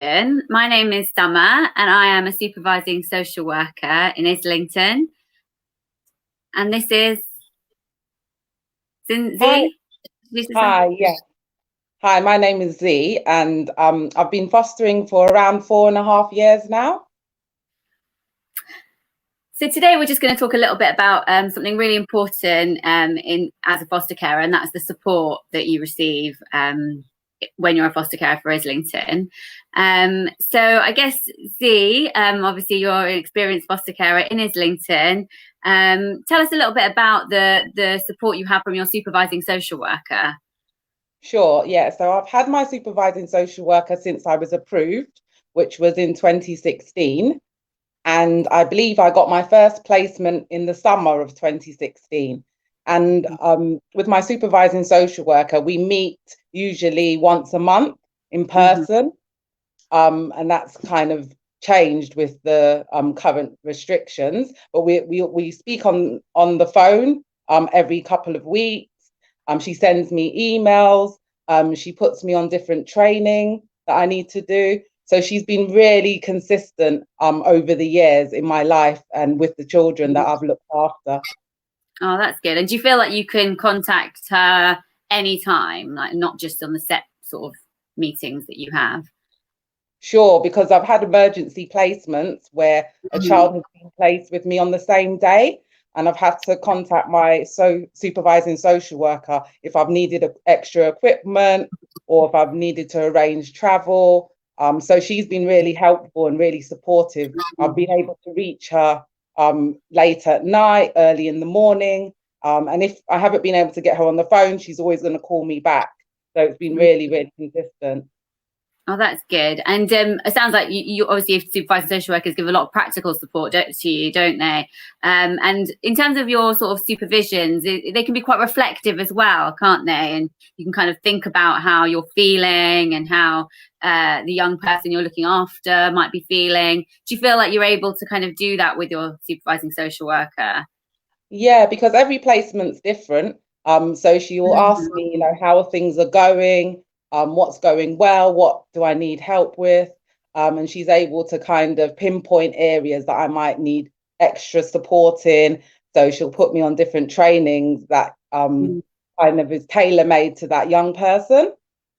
My name is Samar, and I am a supervising social worker in Islington. And this is Hi, Zinzi. yeah. Hi, my name is Z, and I've been fostering for around 4.5 years now. So today we're just going to talk a little bit about something really important in as a foster carer, and that's the support that you receive when you're a foster carer for Islington. So I guess Z, obviously you're an experienced foster carer in Islington. Tell us a little bit about the support you have from your supervising social worker. Sure, yeah. So I've had my supervising social worker since I was approved, which was in 2016. And I believe I got my first placement in the summer of 2016. And with my supervising social worker, we meet usually once a month in person. And that's kind of changed with the current restrictions. But we speak on the phone every couple of weeks. She sends me emails. She puts me on different training that I need to do. So she's been really consistent over the years in my life and with the children that I've looked after. Oh, that's good. And do you feel like you can contact her anytime, like not just on the set sort of meetings that you have? Sure, because I've had emergency placements where a child has been placed with me on the same day, and I've had to contact my supervising social worker if I've needed extra equipment or if I've needed to arrange travel. So she's been really helpful and really supportive. I've been able to reach her late at night, early in the morning. And if I haven't been able to get her on the phone, she's always going to call me back. So it's been really, really consistent. Oh, that's good. And it sounds like you obviously supervising social workers give a lot of practical support to you, don't they? And in terms of your sort of supervisions, they can be quite reflective as well, can't they? And you can kind of think about how you're feeling and how the young person you're looking after might be feeling. Do you feel like you're able to kind of do that with your supervising social worker? Yeah, because every placement's different. So she will ask me, how things are going, what's going well, what do I need help with? And she's able to kind of pinpoint areas that I might need extra support in. So she'll put me on different trainings that kind of is tailor-made to that young person.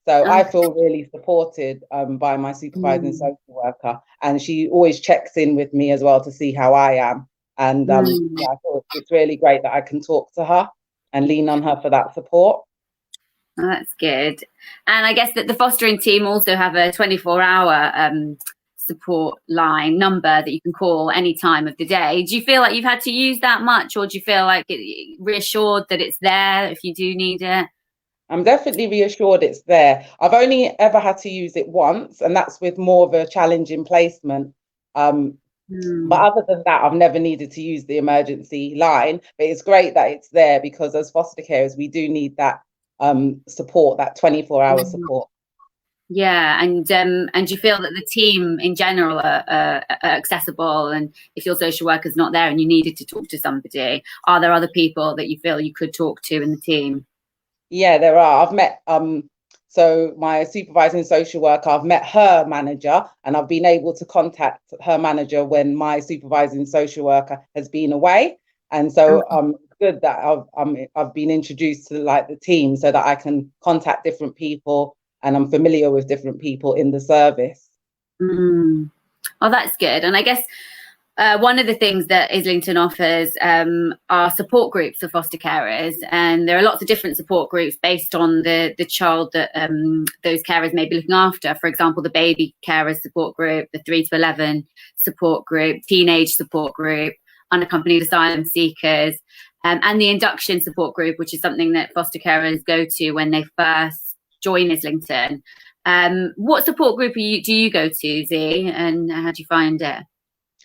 So I feel really supported by my supervising social worker, and she always checks in with me as well to see how I am. And yeah, I thought it's really great that I can talk to her and lean on her for that support. Oh, that's good. And I guess that the fostering team also have a 24-hour support line number that you can call any time of the day. Do you feel like you've had to use that much, or do you feel like reassured that it's there if you do need it? I'm definitely reassured it's there. I've only ever had to use it once, and that's with more of a challenging placement. But other than that, I've never needed to use the emergency line. But it's great that it's there because as foster carers, we do need that support, that 24-hour support. Yeah, and do you feel that the team in general are accessible? And if your social worker's not there and you needed to talk to somebody, are there other people that you feel you could talk to in the team? Yeah, there are. I've met so my supervising social worker, I've met her manager, and I've been able to contact her manager when my supervising social worker has been away. And so it's good that I've been introduced to like the team so that I can contact different people and I'm familiar with different people in the service. Oh, that's good. And I guess one of the things that Islington offers are support groups for foster carers, and there are lots of different support groups based on the child that those carers may be looking after. For example, the baby carers support group, the 3 to 11 support group, teenage support group, unaccompanied asylum seekers, and the induction support group, which is something that foster carers go to when they first join Islington. What support group do you go to, Z, and how do you find it?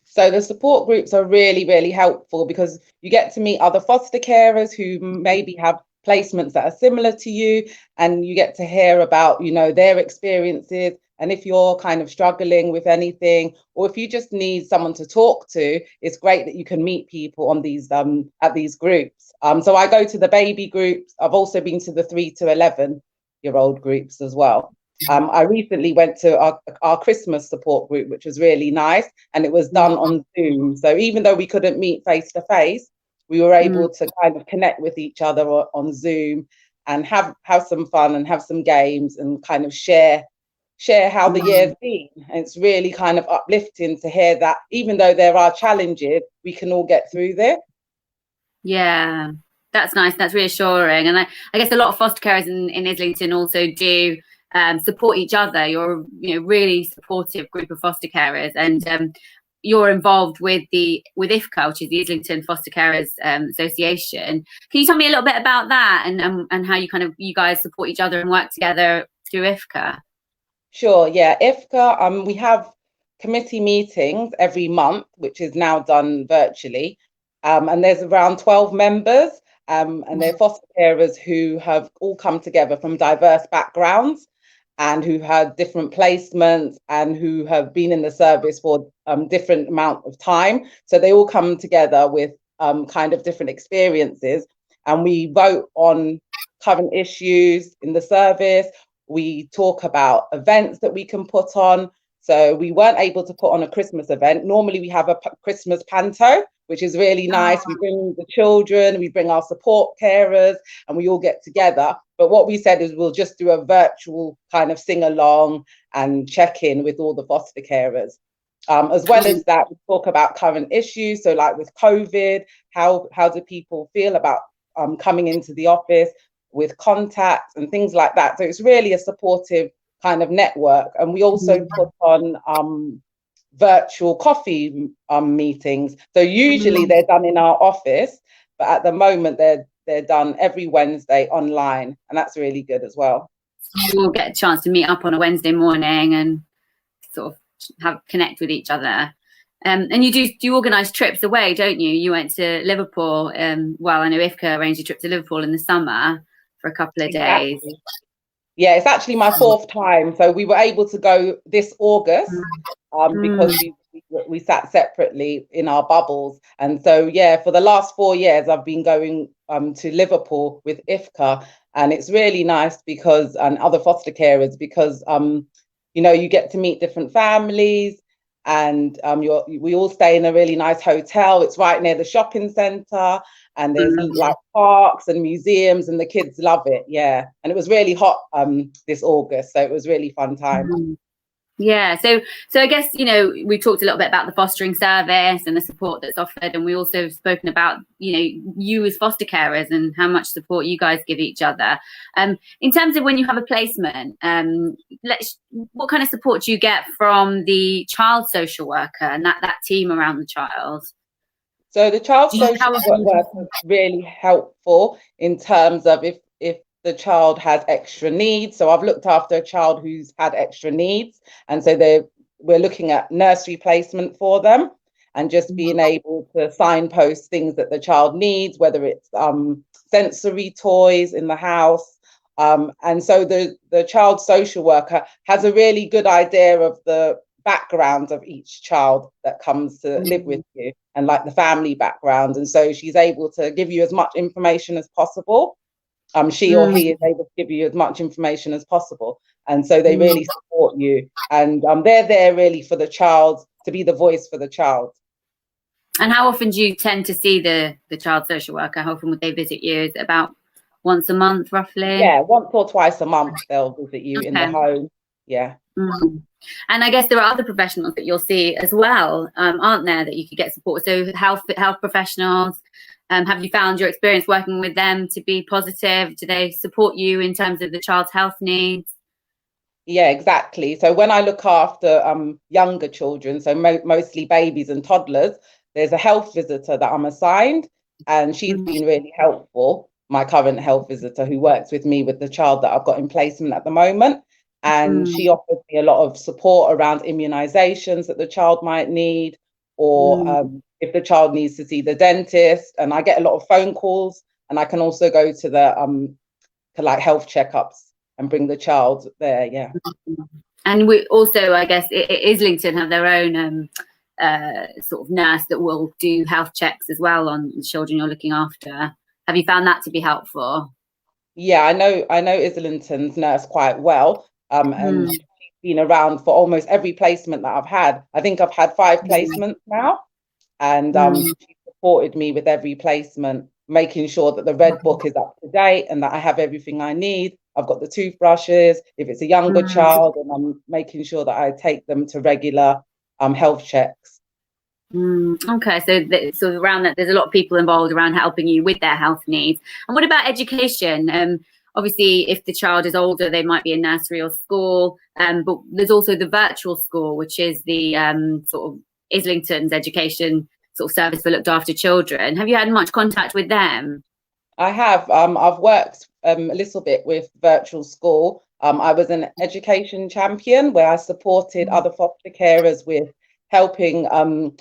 So the support groups are really, really helpful because you get to meet other foster carers who maybe have placements that are similar to you, and you get to hear about, their experiences. And if you're kind of struggling with anything, or if you just need someone to talk to, it's great that you can meet people on these at these groups. So I go to the baby groups. I've also been to the 3 to 11-year-old groups as well. I recently went to our Christmas support group, which was really nice, and it was done on Zoom. So even though we couldn't meet face to face, we were able to kind of connect with each other on Zoom and have some fun and have some games and kind of share how the year's been. And it's really kind of uplifting to hear that even though there are challenges, we can all get through this. Yeah, that's nice. That's reassuring. And I guess a lot of foster carers in Islington also do support each other. You're really supportive group of foster carers, and you're involved with IFCA, which is the Islington Foster Carers Association. Can you tell me a little bit about that and how you guys support each other and work together through IFCA? Sure, yeah. IFCA, we have committee meetings every month, which is now done virtually. And there's around 12 members, and they're foster carers who have all come together from diverse backgrounds and who had different placements and who have been in the service for different amount of time. So they all come together with kind of different experiences, and we vote on current issues in the service. We talk about events that we can put on. So we weren't able to put on a Christmas event. Normally we have a Christmas panto, which is really nice. We bring the children, we bring our support carers, and we all get together. But what we said is we'll just do a virtual kind of sing along and check in with all the foster carers. As well as that, we talk about current issues. So like with COVID, how do people feel about coming into the office with contacts and things like that. So it's really a supportive kind of network. And we also put on virtual coffee meetings. So usually they're done in our office, but at the moment they're done every Wednesday online, and that's really good as well. We'll get a chance to meet up on a Wednesday morning and sort of connect with each other. And you organise trips away, don't you? You went to Liverpool. Well, I know IFCA arranged a trip to Liverpool in the summer for a couple of days. Yeah, it's actually my 4th time. So we were able to go this August because we sat separately in our bubbles. And so, yeah, for the last 4 years, I've been going to Liverpool with IFCA. And it's really nice because, and other foster carers, because, you get to meet different families. And we all stay in a really nice hotel. It's right near the shopping centre, and there's like parks and museums, and the kids love it. Yeah, and it was really hot this August, so it was really fun time. Yeah, so I guess we talked a little bit about the fostering service and the support that's offered, and we also have spoken about you as foster carers and how much support you guys give each other. In terms of when you have a placement, what kind of support do you get from the child social worker and that team around the child? So the child social worker is really helpful in terms of if the child has extra needs. So I've looked after a child who's had extra needs, and so we're looking at nursery placement for them, and just being able to signpost things that the child needs, whether it's sensory toys in the house. And so the child social worker has a really good idea of the background of each child that comes to live with you, and like the family background. And so she's able to give you as much information as possible. She or he is able to give you as much information as possible. And so they really support you. And they're there really for the child, to be the voice for the child. And how often do you tend to see the child social worker? How often would they visit you? Is it about once a month, roughly? Yeah, once or twice a month they'll visit you in the home. Yeah. And I guess there are other professionals that you'll see as well, aren't there, that you could get support? So health professionals. Have you found your experience working with them to be positive? Do they support you in terms of the child's health needs? Yeah, exactly. So when I look after younger children, so mostly babies and toddlers, there's a health visitor that I'm assigned, and she's been really helpful, my current health visitor who works with me with the child that I've got in placement at the moment. And she offers me a lot of support around immunizations that the child might need, or if the child needs to see the dentist. And I get a lot of phone calls, and I can also go to the to like health checkups and bring the child there. Yeah. And we also, I guess, Islington have their own sort of nurse that will do health checks as well on the children you're looking after. Have you found that to be helpful? Yeah, I know Islington's nurse quite well. and she's been around for almost every placement that I've had. I think I've had 5 placements now, and she supported me with every placement, making sure that the Red Book is up to date and that I have everything I need. I've got the toothbrushes. If it's a younger child, and I'm making sure that I take them to regular health checks. Okay, so around that, there's a lot of people involved around helping you with their health needs. And what about education? Obviously, if the child is older, they might be in nursery or school, but there's also the virtual school, which is the sort of Islington's education sort of service for looked after children. Have you had much contact with them? I have. I've worked a little bit with virtual school. I was an education champion where I supported other foster carers with helping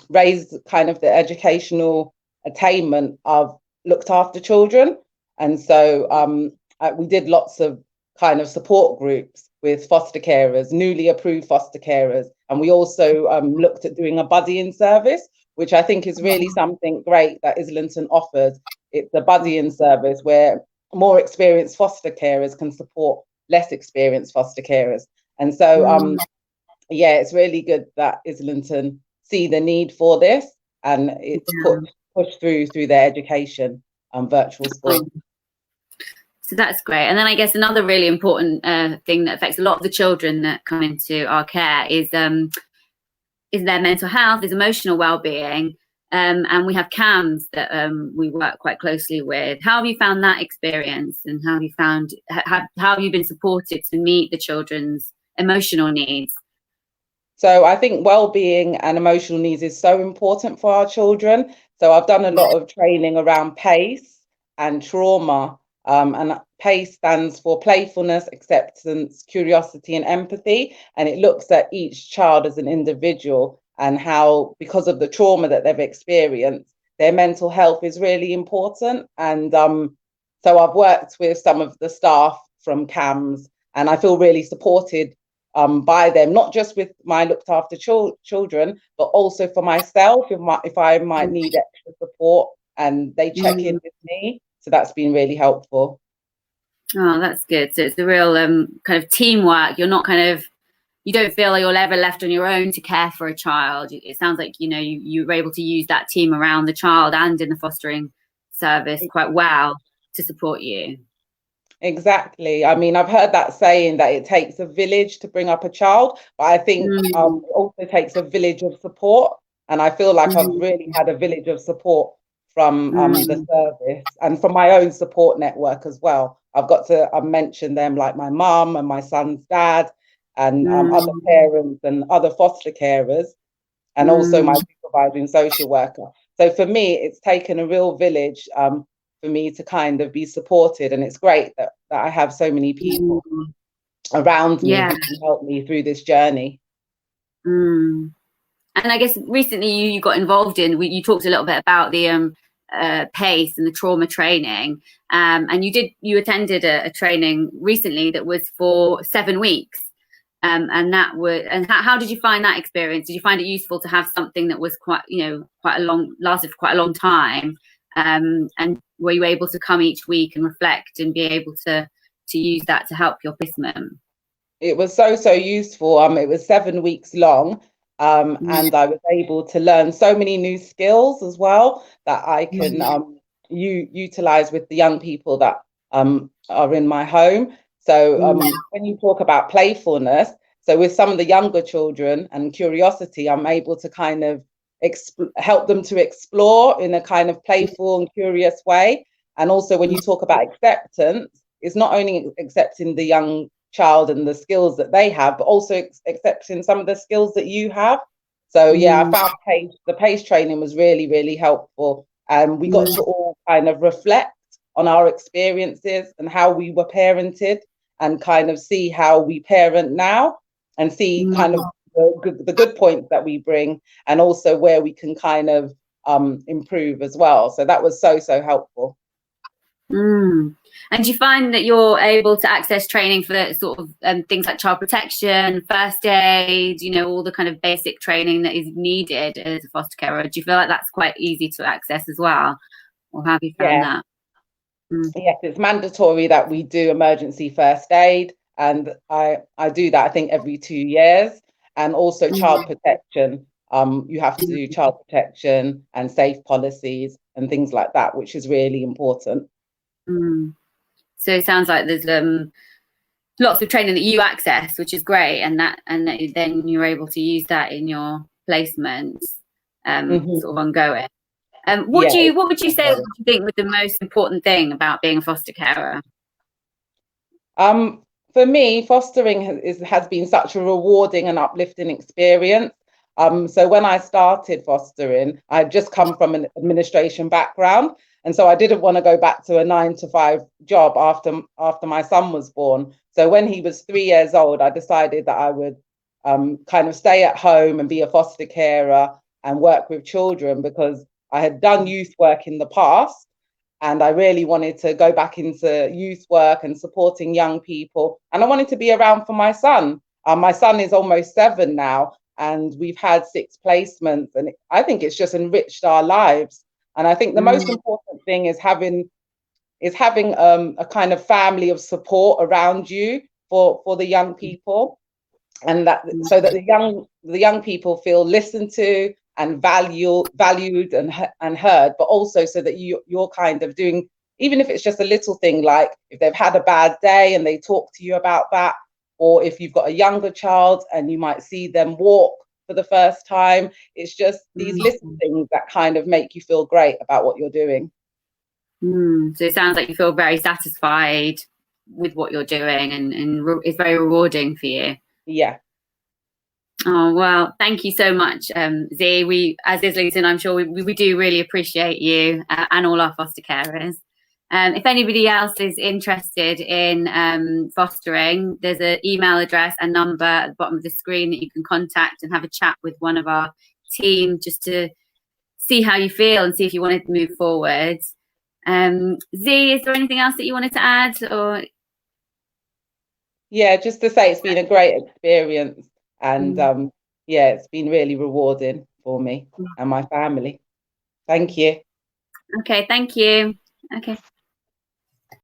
raise kind of the educational attainment of looked after children. And so we did lots of kind of support groups with foster carers, newly approved foster carers. And we also looked at doing a buddying service, which I think is really something great that Islington offers. It's a buddying service where more experienced foster carers can support less experienced foster carers. And so, yeah, it's really good that Islington see the need for this, and it's pushed through their education virtual school. So that's great. And then I guess another really important thing that affects a lot of the children that come into our care is their mental health, is emotional well-being. And we have CAMS that we work quite closely with. How have you found that experience, and how have you been supported to meet the children's emotional needs? So I think well-being and emotional needs is so important for our children. So I've done a lot of training around PACE and trauma. And PACE stands for playfulness, acceptance, curiosity, and empathy. And it looks at each child as an individual and how, because of the trauma that they've experienced, their mental health is really important. And so I've worked with some of the staff from CAMS, and I feel really supported by them, not just with my looked after children, but also for myself, if I might need extra support, and they check in with me. So that's been really helpful. Oh, that's good. So it's a real kind of teamwork. You're not you don't feel like you're ever left on your own to care for a child. It sounds like, you were able to use that team around the child and in the fostering service quite well to support you. Exactly. I mean, I've heard that saying that it takes a village to bring up a child, but I think it also takes a village of support. And I feel like I've really had a village of support from the service and from my own support network as well. I've got to mention them, like my mum and my son's dad, and other parents and other foster carers, and also my supervising social worker. So for me, it's taken a real village for me to kind of be supported, and it's great that I have so many people around me who can help me through this journey. And I guess recently you got involved you talked a little bit about the PACE and the trauma training, and you attended a training recently that was for 7 weeks, and how did you find that experience? Did you find it useful to have something that was lasted for quite a long time, and were you able to come each week and reflect and be able to use that to help your placement? It was so useful. It was 7 weeks long. And I was able to learn so many new skills as well that I can utilize with the young people that are in my home. So when you talk about playfulness, so with some of the younger children and curiosity, I'm able to kind of help them to explore in a kind of playful and curious way. And also when you talk about acceptance, it's not only accepting the young child and the skills that they have, but also accepting some of the skills that you have. So yeah, I found the PACE training was really, really helpful. And we got to all kind of reflect on our experiences and how we were parented, and kind of see how we parent now, and see kind of the good points that we bring, and also where we can kind of improve as well. So that was so helpful. And do you find that you're able to access training for sort of things like child protection, first aid, all the kind of basic training that is needed as a foster carer? Do you feel like that's quite easy to access as well? Or have you found that? Yes, it's mandatory that we do emergency first aid. and I do that, I think, every 2 years. And also child protection. You have to do child protection and safe policies and things like that, which is really important. So it sounds like there's lots of training that you access, which is great, and that then you're able to use that in your placements, sort of ongoing. What would you say? What do you think was the most important thing about being a foster carer? For me, fostering has been such a rewarding and uplifting experience. So when I started fostering, I had just come from an administration background, and so I didn't want to go back to a 9-to-5 job after my son was born. So when he was 3 years old, I decided that I would kind of stay at home and be a foster carer and work with children, because I had done youth work in the past. And I really wanted to go back into youth work and supporting young people. And I wanted to be around for my son. My son is almost 7 now, and we've had 6 placements. And I think it's just enriched our lives. And I think the most important thing is having a kind of family of support around you for the young people, and that so that the young people feel listened to and valued and heard, but also so that you're kind of doing, even if it's just a little thing, like if they've had a bad day and they talk to you about that, or if you've got a younger child and you might see them walk for the first time. It's just these little things that kind of make you feel great about what you're doing. So it sounds like you feel very satisfied with what you're doing, and it's very rewarding for you. Yeah. Oh, well, thank you so much, Z. We, as Islington, I'm sure we do really appreciate you and all our foster carers. If anybody else is interested in fostering, there's an email address and number at the bottom of the screen that you can contact and have a chat with one of our team, just to see how you feel and see if you wanted to move forward. Z, is there anything else that you wanted to add? Or yeah, just to say it's been a great experience, and yeah, it's been really rewarding for me and my family. Thank you. Okay, thank you. Okay.